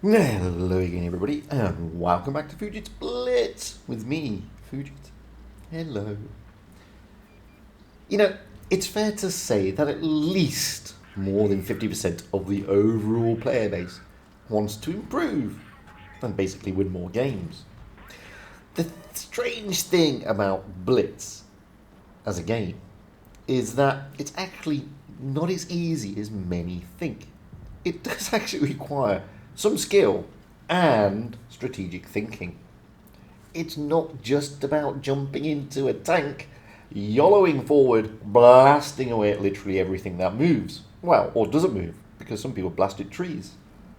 Hello again, everybody, and welcome back to Fujit's Blitz with me, Fujit. Hello. You know, it's fair to say that at least more than 50% of the overall player base wants to improve and basically win more games. The strange thing about Blitz as a game is that it's actually not as easy as many think. It does actually require some skill and strategic thinking. It's not just about jumping into a tank, YOLOing forward, blasting away at literally everything that moves. Well, or doesn't move, because some people blasted trees.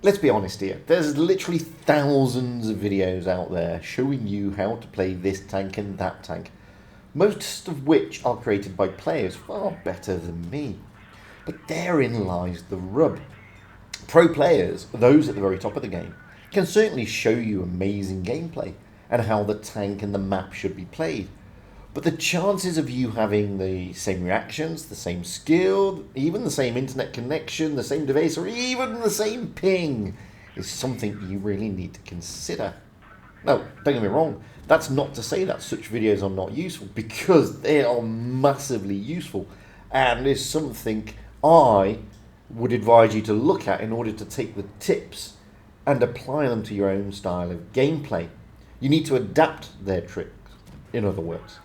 Let's be honest here, there's literally thousands of videos out there showing you how to play this tank and that tank, most of which are created by players far better than me. But therein lies the rub. Pro players, those at the very top of the game, can certainly show you amazing gameplay and how the tank and the map should be played. But the chances of you having the same reactions, the same skill, even the same internet connection, the same device, or even the same ping is something you really need to consider. Now, don't get me wrong, that's not to say that such videos are not useful, because they are massively useful and is something I would advise you to look at in order to take the tips and apply them to your own style of gameplay. You need to adapt their tricks, in other words.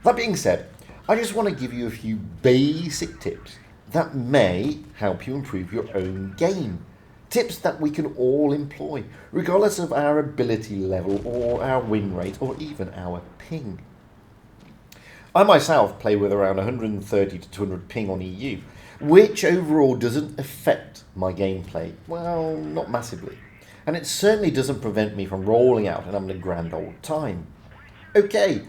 That being said, I just want to give you a few basic tips that may help you improve your own game. Tips that we can all employ, regardless of our ability level or our win rate or even our ping. I myself play with around 130 to 200 ping on EU, which overall doesn't affect my gameplay, well, not massively. And it certainly doesn't prevent me from rolling out and having a grand old time. Okay,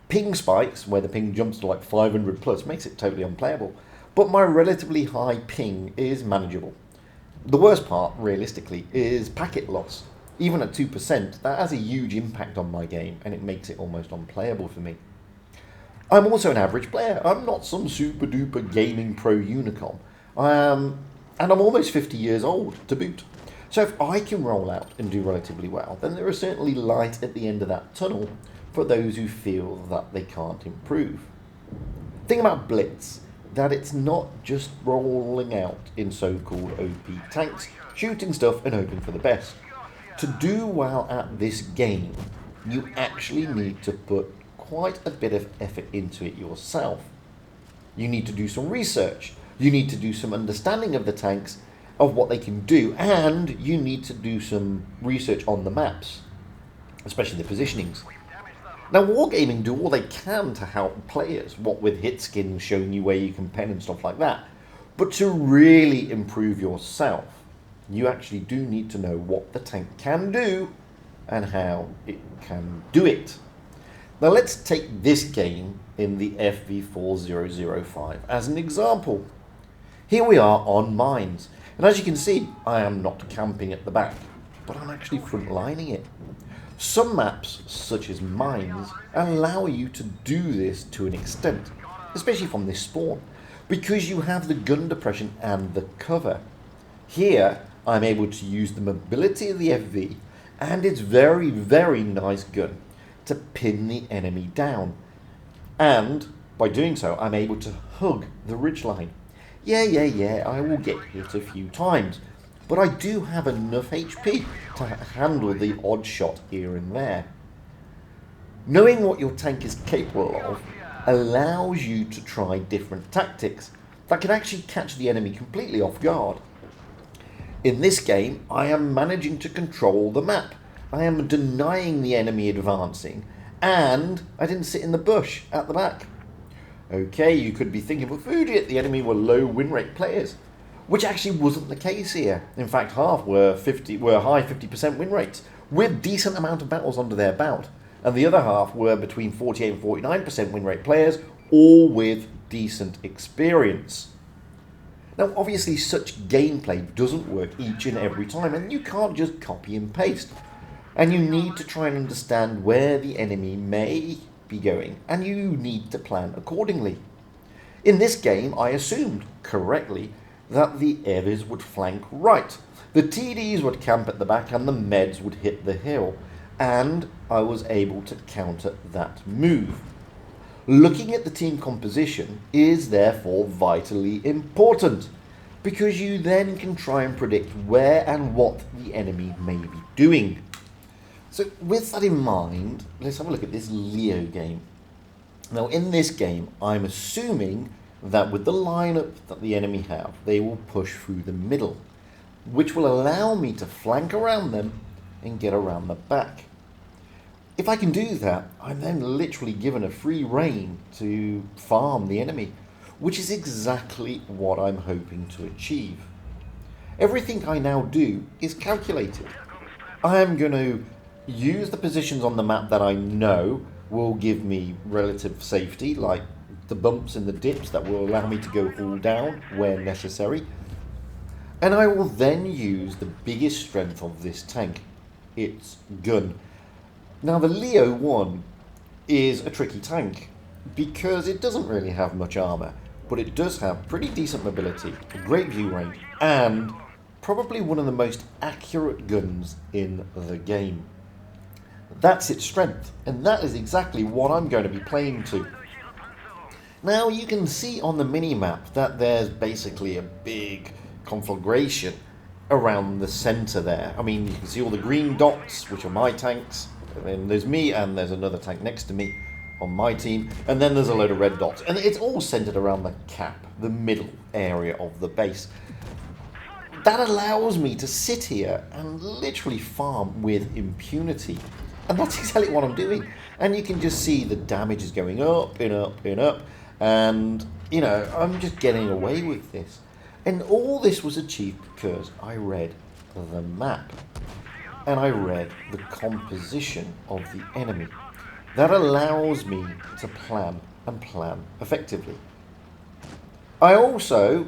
ping spikes, where the ping jumps to like 500 plus, makes it totally unplayable, but my relatively high ping is manageable. The worst part, realistically, is packet loss. Even at 2%, that has a huge impact on my game, and it makes it almost unplayable for me. I'm also an average player. I'm not some super duper gaming pro unicorn. And I'm almost 50 years old to boot. So if I can roll out and do relatively well, then there is certainly light at the end of that tunnel for those who feel that they can't improve. Thing about Blitz, that it's not just rolling out in so-called OP tanks, shooting stuff and hoping for the best. To do well at this game, you actually need to put quite a bit of effort into it yourself. You need to do some research, you need to do some understanding of the tanks, of what they can do, and you need to do some research on the maps, especially the positionings. Now, Wargaming do all they can to help players, what with hit skins showing you where you can pen and stuff like that, but to really improve yourself, you actually do need to know what the tank can do and how it can do it. Now let's take this game in the FV4005 as an example. Here we are on mines, and as you can see, I am not camping at the back, but I'm actually frontlining it. Some maps, such as mines, allow you to do this to an extent, especially from this spawn, because you have the gun depression and the cover. Here, I'm able to use the mobility of the FV and its very, very nice gun to pin the enemy down, and by doing so I'm able to hug the ridgeline. Yeah, I will get hit a few times, but I do have enough HP to handle the odd shot here and there. Knowing what your tank is capable of allows you to try different tactics that can actually catch the enemy completely off guard. In this game, I am managing to control the map. I am denying the enemy advancing, and I didn't sit in the bush at the back. Okay, you could be thinking, well, Fujit, the enemy were low win rate players, which actually wasn't the case here. In fact, half were high 50% win rates, with decent amount of battles under their belt, and the other half were between 48 and 49% win rate players, all with decent experience. Now, obviously, such gameplay doesn't work each and every time, and you can't just copy and paste. And you need to try and understand where the enemy may be going, and you need to plan accordingly. In this game, I assumed, correctly, that the heavies would flank right. The TDs would camp at the back and the meds would hit the hill, and I was able to counter that move. Looking at the team composition is therefore vitally important, because you then can try and predict where and what the enemy may be doing. So with that in mind, let's have a look at this Leo game. Now in this game, I'm assuming that with the lineup that the enemy have, they will push through the middle, which will allow me to flank around them and get around the back. If I can do that, I'm then literally given a free rein to farm the enemy, which is exactly what I'm hoping to achieve. Everything I now do is calculated. I am going to use the positions on the map that I know will give me relative safety, like the bumps and the dips that will allow me to go all down where necessary. And I will then use the biggest strength of this tank, its gun. Now the Leo 1 is a tricky tank because it doesn't really have much armour, but it does have pretty decent mobility, a great view range, and probably one of the most accurate guns in the game. That's its strength, and that is exactly what I'm going to be playing to. Now you can see on the mini-map that there's basically a big conflagration around the centre there. I mean, you can see all the green dots, which are my tanks, and then there's me, and there's another tank next to me on my team, and then there's a load of red dots, and it's all centred around the cap, the middle area of the base. That allows me to sit here and literally farm with impunity, and that's exactly what I'm doing. And you can just see the damage is going up and up and up, and you know, I'm just getting away with this. And all this was achieved because I read the map and I read the composition of the enemy. That allows me to plan and plan effectively. I also,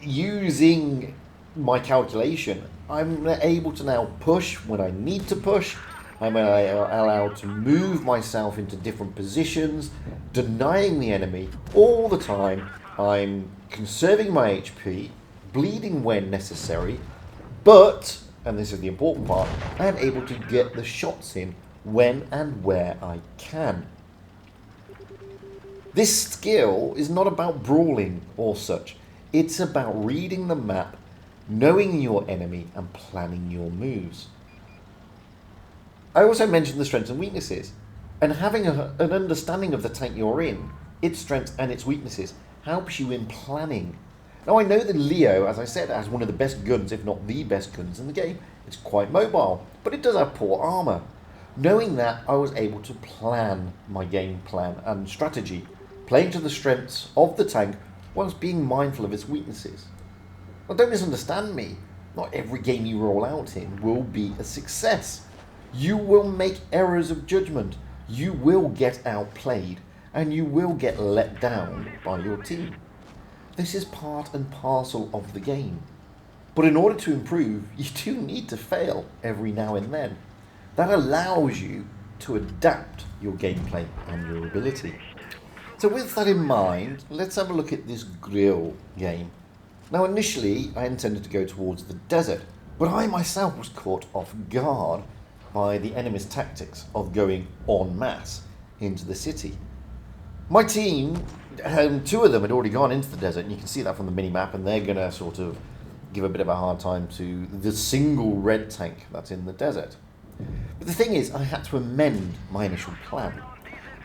using my calculation, I'm able to now push when I need to push. I'm allowed to move myself into different positions, denying the enemy all the time. I'm conserving my HP, bleeding when necessary, but, and this is the important part, I am able to get the shots in when and where I can. This skill is not about brawling or such. It's about reading the map, knowing your enemy, and planning your moves. I also mentioned the strengths and weaknesses, and having an understanding of the tank you're in, its strengths and its weaknesses, helps you in planning. Now I know that Leo, as I said, has one of the best guns, if not the best guns in the game. It's quite mobile, but it does have poor armour. Knowing that, I was able to plan my game plan and strategy, playing to the strengths of the tank whilst being mindful of its weaknesses. Now don't misunderstand me, not every game you roll out in will be a success. You will make errors of judgment, you will get outplayed, and you will get let down by your team. This is part and parcel of the game. But in order to improve, you do need to fail every now and then. That allows you to adapt your gameplay and your ability. So with that in mind, let's have a look at this grill game. Now initially, I intended to go towards the desert, but I myself was caught off guard by the enemy's tactics of going en masse into the city. My team, two of them had already gone into the desert, and you can see that from the mini-map, and they're going to sort of give a bit of a hard time to the single red tank that's in the desert. But the thing is, I had to amend my initial plan.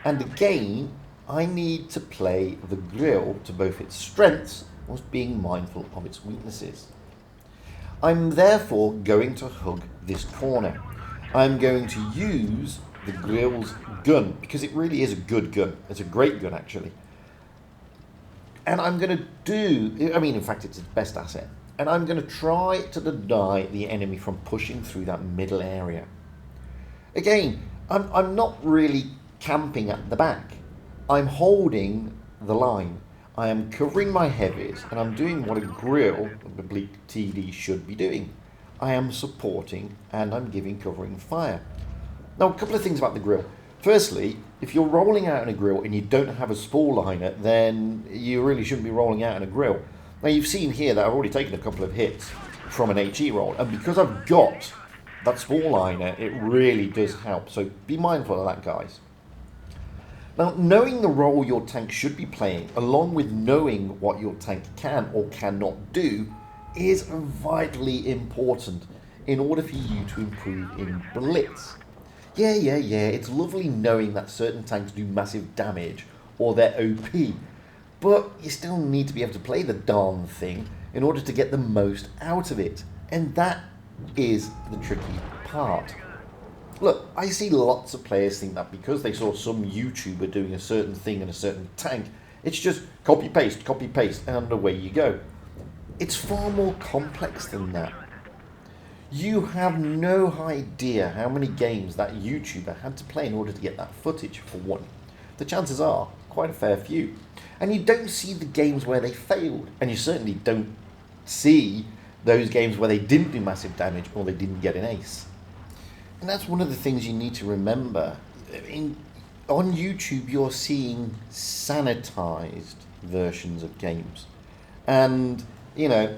And again, I need to play the grill to both its strengths whilst being mindful of its weaknesses. I'm therefore going to hug this corner. I'm going to use the grill's gun, because it really is a good gun. It's a great gun, actually. And I'm going to do, I mean, in fact, it's its best asset. And I'm going to try to deny the enemy from pushing through that middle area. Again, I'm not really camping at the back. I'm holding the line. I am covering my heavies, and I'm doing what a grill, a Blitz TD, should be doing. I am supporting, and I'm giving covering fire. Now, a couple of things about the grill. Firstly, if you're rolling out in a grill and you don't have a spore liner, then you really shouldn't be rolling out in a grill. Now you've seen here that I've already taken a couple of hits from an HE roll, and because I've got that small liner, it really does help. So be mindful of that, guys. Now, knowing the role your tank should be playing, along with knowing what your tank can or cannot do, is vitally important in order for you to improve in Blitz. Yeah, it's lovely knowing that certain tanks do massive damage or they're OP, but you still need to be able to play the darn thing in order to get the most out of it. And that is the tricky part. Look, I see lots of players think that because they saw some YouTuber doing a certain thing in a certain tank, it's just copy paste, and away you go. It's far more complex than that. You have no idea how many games that YouTuber had to play in order to get that footage, for one. The chances are quite a fair few. And you don't see the games where they failed, and you certainly don't see those games where they didn't do massive damage or they didn't get an ace. And that's one of the things you need to remember. On YouTube, you're seeing sanitized versions of games. And, you know,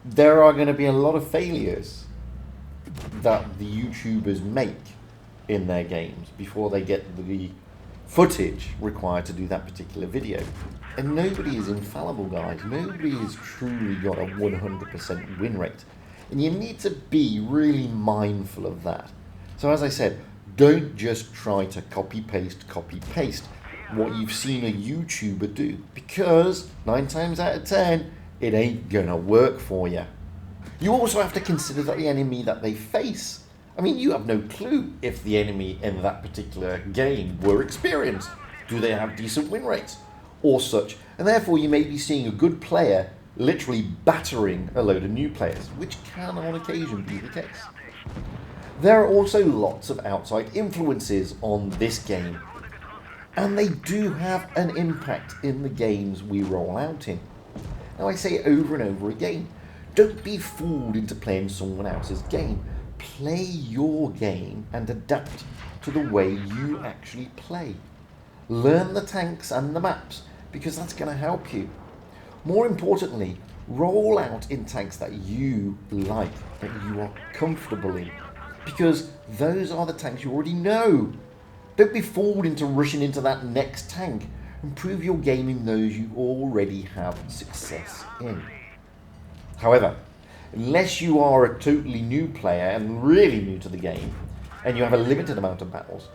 there are going to be a lot of failures that the YouTubers make in their games before they get the footage required to do that particular video. And nobody is infallible, guys. Nobody has truly got a 100% win rate. And you need to be really mindful of that. So as I said, don't just try to copy paste what you've seen a YouTuber do, because 9 times out of 10, it ain't gonna work for you. You also have to consider that the enemy that they face. I mean, you have no clue if the enemy in that particular game were experienced. Do they have decent win rates or such? And therefore you may be seeing a good player literally battering a load of new players, which can on occasion be the case. There are also lots of outside influences on this game, and they do have an impact in the games we roll out in. Now I say it over and over again, don't be fooled into playing someone else's game. Play your game and adapt to the way you actually play. Learn the tanks and the maps, because that's going to help you. More importantly, roll out in tanks that you like, that you are comfortable in, because those are the tanks you already know. Don't be fooled into rushing into that next tank. Improve your game in those you already have success in. However, unless you are a totally new player and really new to the game, and you have a limited amount of battles,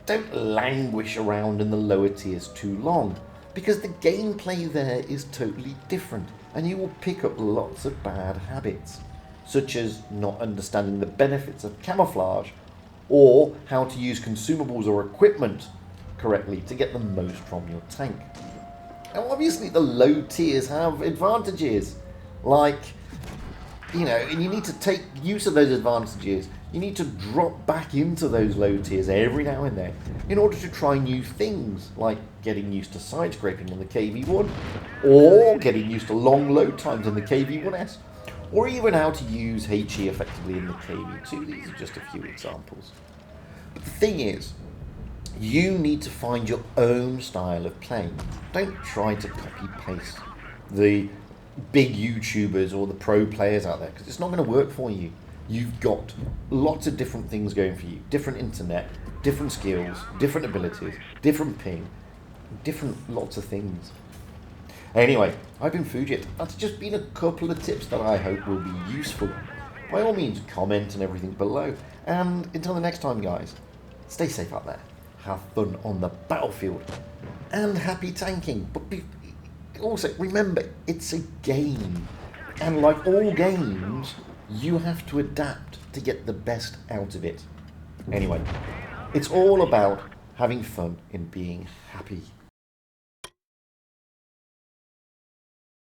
don't languish around in the lower tiers too long, because the gameplay there is totally different, and you will pick up lots of bad habits, such as not understanding the benefits of camouflage, or how to use consumables or equipment correctly to get the most from your tank. Now obviously the low tiers have advantages, like, you know, and you need to take use of those advantages. You need to drop back into those low tiers every now and then in order to try new things, like getting used to side scraping in the KV1, or getting used to long load times in the KV1S, or even how to use HE effectively in the KV2. These are just a few examples. But the thing is, you need to find your own style of playing. Don't try to copy-paste the big YouTubers or the pro players out there, because it's not going to work for you. You've got lots of different things going for you. Different internet, different skills, different abilities, different ping, different lots of things. Anyway, I've been Fujit. That's just been a couple of tips that I hope will be useful. By all means, comment and everything below. And until the next time, guys, stay safe out there. Have fun on the battlefield. And happy tanking. But also, remember, it's a game. And like all games, you have to adapt to get the best out of it. Anyway, it's all about having fun and being happy.